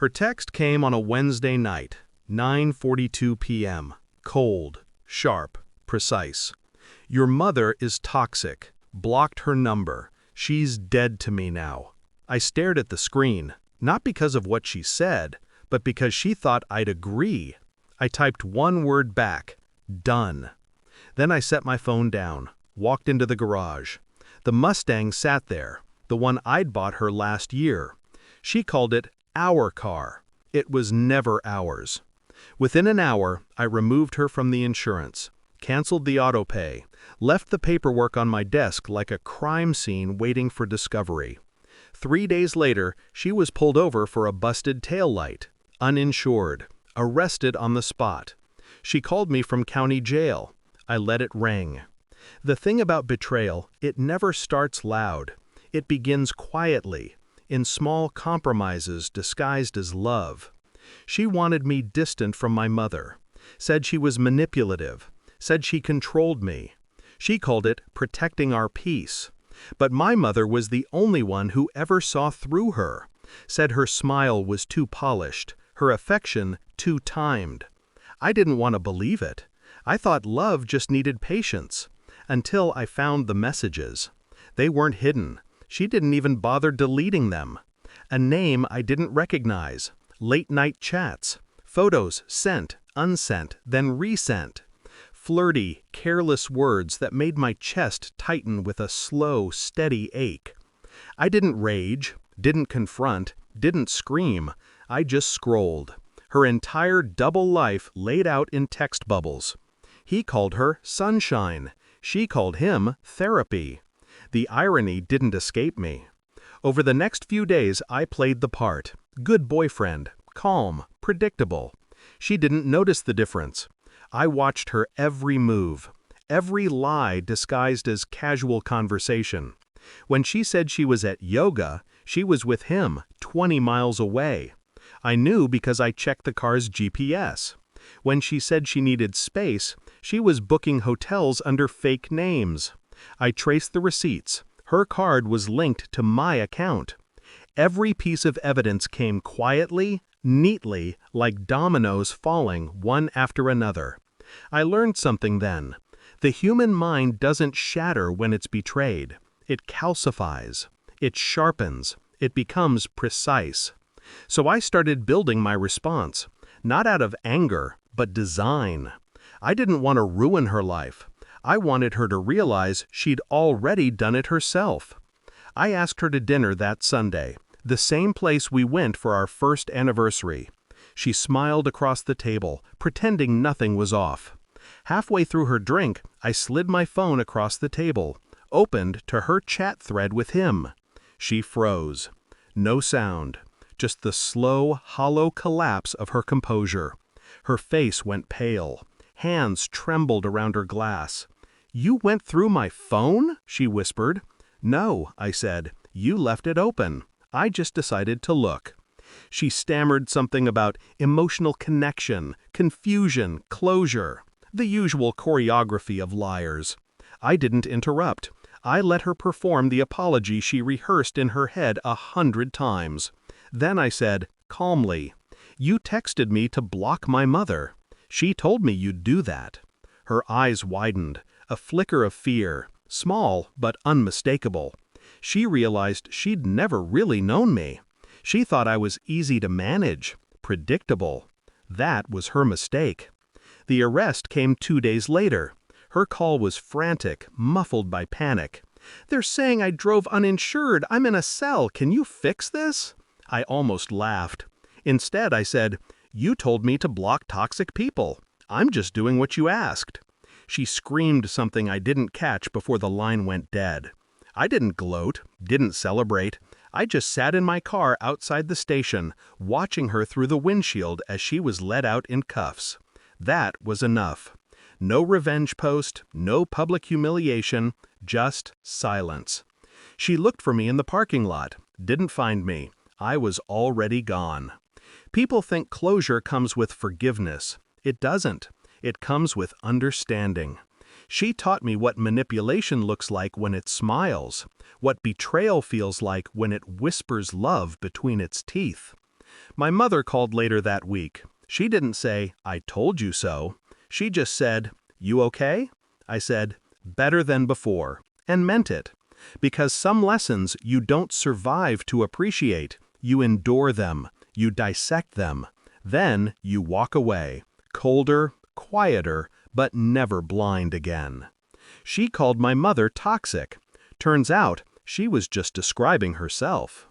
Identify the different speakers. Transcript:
Speaker 1: Her text came on a Wednesday night, 9:42 p.m. Cold, sharp, precise. Your mother is toxic. Blocked her number. She's dead to me now. I stared at the screen, not because of what she said, but because she thought I'd agree. I typed one word back, done. Then I set my phone down, walked into the garage. The Mustang sat there, the one I'd bought her last year. She called it our car. It was never ours. Within an hour, I removed her from the insurance, canceled the auto pay, left the paperwork on my desk like a crime scene waiting for discovery. 3 days later, she was pulled over for a busted taillight, uninsured, arrested on the spot. She called me from county jail. I let it ring. The thing about betrayal, it never starts loud. It begins quietly, in small compromises disguised as love. She wanted me distant from my mother, said she was manipulative, said she controlled me. She called it protecting our peace. But my mother was the only one who ever saw through her, said her smile was too polished, her affection too timed. I didn't want to believe it. I thought love just needed patience, until I found the messages. They weren't hidden. She didn't even bother deleting them. A name I didn't recognize, late-night chats, photos sent, unsent, then resent. Flirty, careless words that made my chest tighten with a slow, steady ache. I didn't rage, didn't confront, didn't scream. I just scrolled. Her entire double life laid out in text bubbles. He called her sunshine. She called him therapy. The irony didn't escape me. Over the next few days, I played the part. Good boyfriend, calm, predictable. She didn't notice the difference. I watched her every move, every lie disguised as casual conversation. When she said she was at yoga, she was with him, 20 miles away. I knew because I checked the car's GPS. When she said she needed space, she was booking hotels under fake names. I traced the receipts. Her card was linked to my account. Every piece of evidence came quietly, neatly, like dominoes falling one after another. I learned something then. The human mind doesn't shatter when it's betrayed. It calcifies. It sharpens. It becomes precise. So I started building my response, not out of anger, but design. I didn't want to ruin her life. I wanted her to realize she'd already done it herself. I asked her to dinner that Sunday, the same place we went for our first anniversary. She smiled across the table, pretending nothing was off. Halfway through her drink, I slid my phone across the table, opened to her chat thread with him. She froze. No sound, just the slow, hollow collapse of her composure. Her face went pale. Hands trembled around her glass. "You went through my phone?" she whispered. "No," I said. "You left it open. I just decided to look." She stammered something about emotional connection, confusion, closure, the usual choreography of liars. I didn't interrupt. I let her perform the apology she rehearsed in her head 100 times. Then I said, calmly, "You texted me to block my mother. She told me you'd do that." Her eyes widened, a flicker of fear, small but unmistakable. She realized she'd never really known me. She thought I was easy to manage, predictable. That was her mistake. The arrest came 2 days later. Her call was frantic, muffled by panic. "They're saying I drove uninsured. I'm in a cell. Can you fix this?" I almost laughed. Instead, I said, "You told me to block toxic people. I'm just doing what you asked." She screamed something I didn't catch before the line went dead. I didn't gloat, didn't celebrate. I just sat in my car outside the station, watching her through the windshield as she was let out in cuffs. That was enough. No revenge post, no public humiliation, just silence. She looked for me in the parking lot, didn't find me. I was already gone. People think closure comes with forgiveness. It doesn't. It comes with understanding. She taught me what manipulation looks like when it smiles, what betrayal feels like when it whispers love between its teeth. My mother called later that week. She didn't say, "I told you so." She just said, "You okay?" I said, "Better than before," and meant it. Because some lessons you don't survive to appreciate, you endure them, you dissect them. Then you walk away, colder, quieter, but never blind again. She called my mother toxic. Turns out, she was just describing herself.